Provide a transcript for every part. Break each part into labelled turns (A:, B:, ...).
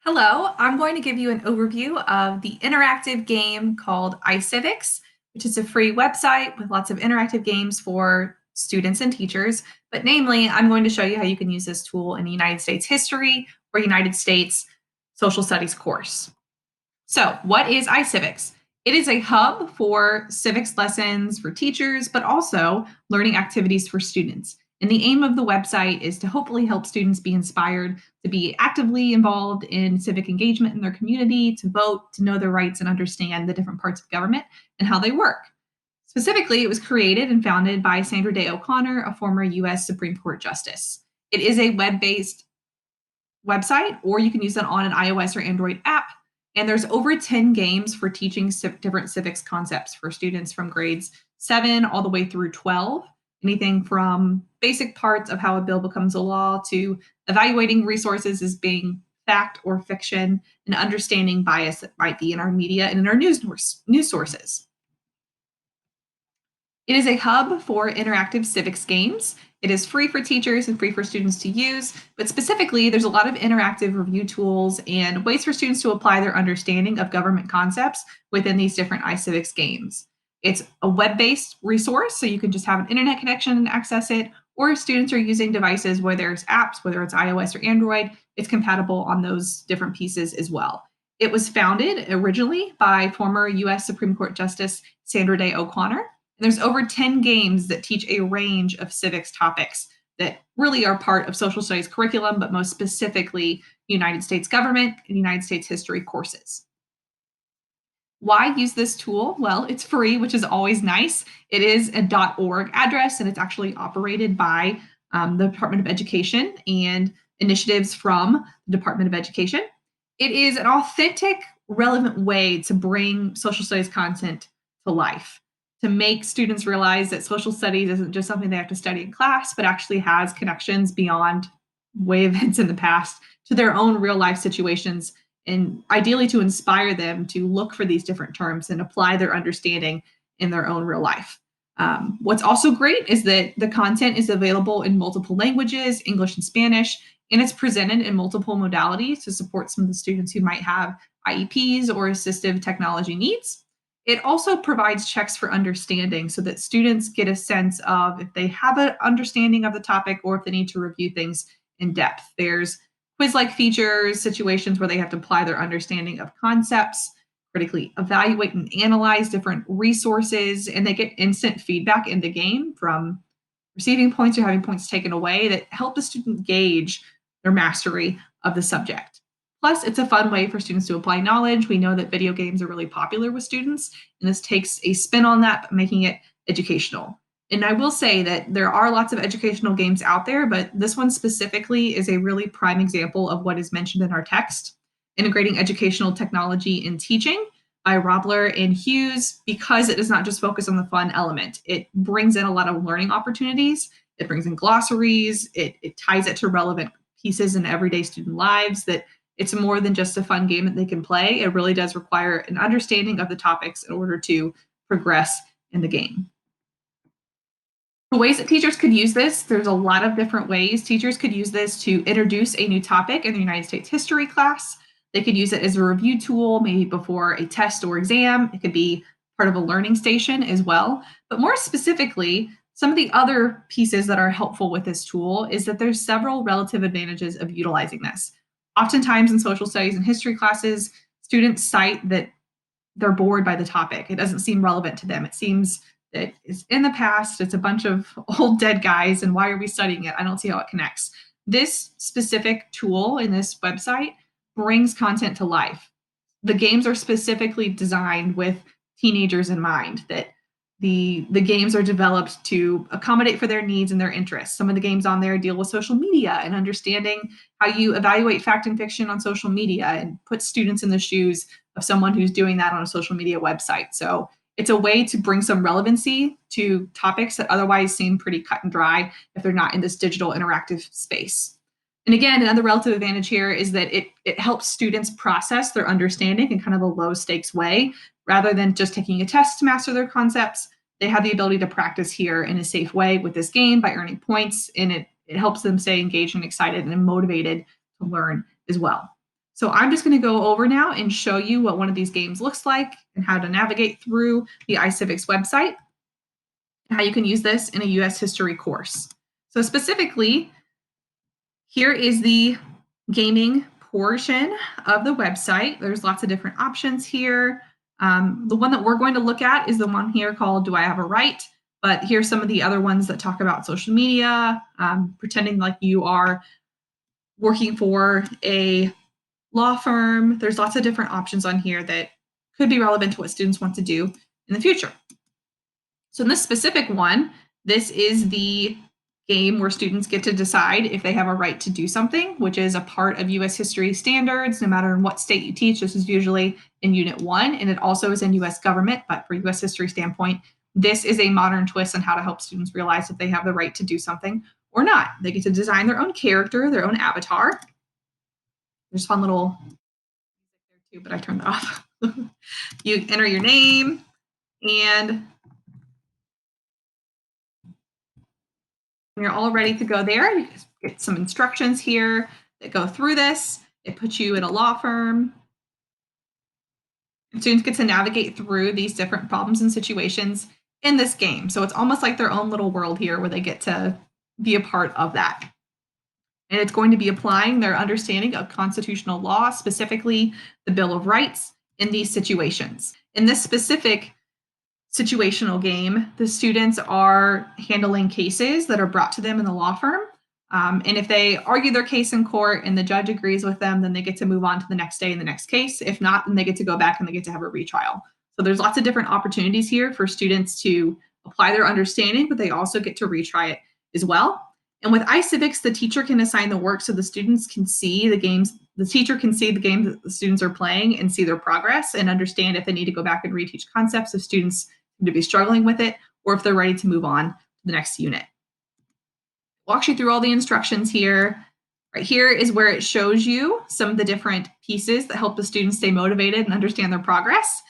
A: Hello, I'm going to give you an overview of the interactive game called iCivics, which is a free website with lots of interactive games for students and teachers. But namely, I'm going to show you how you can use this tool in the United States history or United States social studies course. So, what is iCivics? It is a hub for civics lessons for teachers, but also learning activities for students. And the aim of the website is to hopefully help students be inspired to be actively involved in civic engagement in their community, to vote, to know their rights, and understand the different parts of government and how they work. Specifically, it was created and founded by Sandra Day O'Connor, a former US Supreme Court Justice. It is a web based website, or you can use it on an iOS or Android app. And there's over 10 games for teaching different civics concepts for students from grades 7 all the way through 12. Anything from basic parts of how a bill becomes a law to evaluating resources as being fact or fiction and understanding bias that might be in our media and in our news sources. It is a hub for interactive civics games. It is free for teachers and free for students to use, but specifically, there's a lot of interactive review tools and ways for students to apply their understanding of government concepts within these different iCivics games. It's a web based resource, so you can just have an internet connection and access it, or if students are using devices, whether it's apps, whether it's iOS or Android, it's compatible on those different pieces as well. It was founded originally by former US Supreme Court Justice Sandra Day O'Connor. There's over 10 games that teach a range of civics topics that really are part of social studies curriculum, but most specifically United States government and United States history courses. Why use this tool? Well, it's free, which is always nice. It is a .org address, and it's actually operated by the Department of Education and initiatives from the Department of Education. It is an authentic, relevant way to bring social studies content to life, to make students realize that social studies isn't just something they have to study in class, but actually has connections beyond way events in the past to their own real life situations, and ideally to inspire them to look for these different terms and apply their understanding in their own real life. What's also great is that the content is available in multiple languages, English and Spanish, and it's presented in multiple modalities to support some of the students who might have IEPs or assistive technology needs. It also provides checks for understanding so that students get a sense of if they have an understanding of the topic or if they need to review things in depth. There's quiz-like features, situations where they have to apply their understanding of concepts, critically evaluate and analyze different resources, and they get instant feedback in the game from receiving points or having points taken away that help the student gauge their mastery of the subject. Plus, it's a fun way for students to apply knowledge. We know that video games are really popular with students, and this takes a spin on that, but making it educational. And I will say that there are lots of educational games out there, but this one specifically is a really prime example of what is mentioned in our text, integrating educational technology in teaching by Robler and Hughes, because it does not just focus on the fun element. It brings in a lot of learning opportunities. It brings in glossaries. It ties it to relevant pieces in everyday student lives, that it's more than just a fun game that they can play. It really does require an understanding of the topics in order to progress in the game. The ways that teachers could use this, there's a lot of different ways. Teachers could use this to introduce a new topic in the United States history class. They could use it as a review tool, maybe before a test or exam. It could be part of a learning station as well. But more specifically, some of the other pieces that are helpful with this tool is that there's several relative advantages of utilizing this. Oftentimes in social studies and history classes, students cite that they're bored by the topic. It doesn't seem relevant to them. It seems that it's in the past, it's a bunch of old dead guys, and why are we studying it? I don't see how it connects. This specific tool in this website brings content to life. The games are specifically designed with teenagers in mind, that the games are developed to accommodate for their needs and their interests. Some of the games on there deal with social media and understanding how you evaluate fact and fiction on social media and put students in the shoes of someone who's doing that on a social media website. So it's a way to bring some relevancy to topics that otherwise seem pretty cut and dry if they're not in this digital interactive space. And again, another relative advantage here is that it helps students process their understanding in kind of a low stakes way. Rather than just taking a test to master their concepts, they have the ability to practice here in a safe way with this game by earning points, and it helps them stay engaged and excited and motivated to learn as well. So I'm just going to go over now and show you what one of these games looks like and how to navigate through the iCivics website and how you can use this in a US history course. So specifically, here is the gaming portion of the website. There's lots of different options here. The one that we're going to look at is the one here called Do I Have a Right? But here's some of the other ones that talk about social media, pretending like you are working for a law firm. There's lots of different options on here that could be relevant to what students want to do in the future. So in this specific one, this is the game where students get to decide if they have a right to do something, which is a part of US history standards, no matter in what state you teach. This is usually in Unit 1, and it also is in US government, but for US history standpoint, this is a modern twist on how to help students realize if they have the right to do something or not. They get to design their own character, their own avatar. There's fun little there too, but I turned that off. You enter your name, and when you're all ready to go there, you get some instructions here that go through this. It puts you in a law firm. And students get to navigate through these different problems and situations in this game. So it's almost like their own little world here where they get to be a part of that. And it's going to be applying their understanding of constitutional law, specifically the Bill of Rights, in these situations. In this specific situational game, the students are handling cases that are brought to them in the law firm. And if they argue their case in court and the judge agrees with them, then they get to move on to the next day in the next case. If not, then they get to go back and they get to have a retrial. So there's lots of different opportunities here for students to apply their understanding, but they also get to retry it as well. And with iCivics, the teacher can assign the work so the students can see the games. The teacher can see the games that the students are playing and see their progress and understand if they need to go back and reteach concepts if students seem to be struggling with it, or if they're ready to move on to the next unit. Walks you through all the instructions here. Right here is where it shows you some of the different pieces that help the students stay motivated and understand their progress.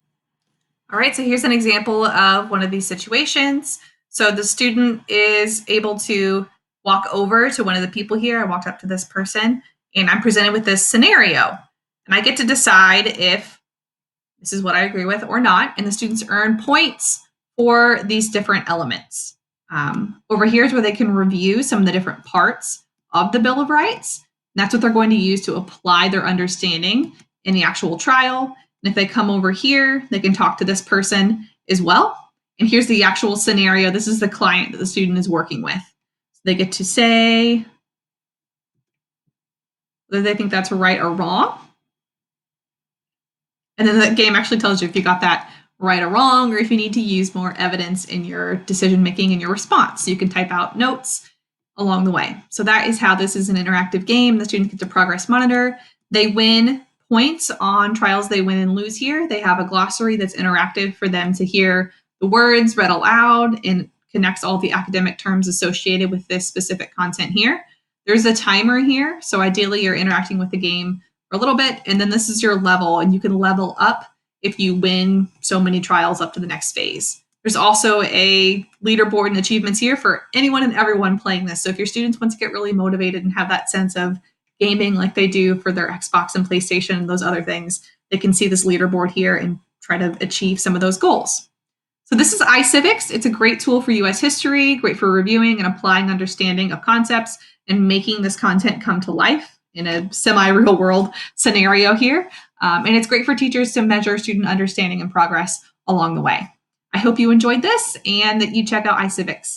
A: All right, so here's an example of one of these situations. So the student is able to walk over to one of the people here. I walked up to this person and I'm presented with this scenario. And I get to decide if this is what I agree with or not. And the students earn points for these different elements. Over here is where they can review some of the different parts of the Bill of Rights. And that's what they're going to use to apply their understanding in the actual trial. And if they come over here, they can talk to this person as well. And here's the actual scenario. This is the client that the student is working with. So they get to say whether they think that's right or wrong. And then the game actually tells you if you got that right or wrong, or if you need to use more evidence in your decision making and your response. So you can type out notes along the way. So that is how this is an interactive game. The students get to progress monitor. They win points on trials they win and lose here. They have a glossary that's interactive for them to hear the words read aloud and connects all the academic terms associated with this specific content here. There's a timer here. So ideally you're interacting with the game for a little bit, and then this is your level, and you can level up if you win so many trials up to the next phase. There's also a leaderboard and achievements here for anyone and everyone playing this. So if your students want to get really motivated and have that sense of gaming like they do for their Xbox and PlayStation and those other things, they can see this leaderboard here and try to achieve some of those goals. So this is iCivics. It's a great tool for US history, great for reviewing and applying understanding of concepts and making this content come to life in a semi-real world scenario here. And it's great for teachers to measure student understanding and progress along the way. I hope you enjoyed this and that you check out iCivics.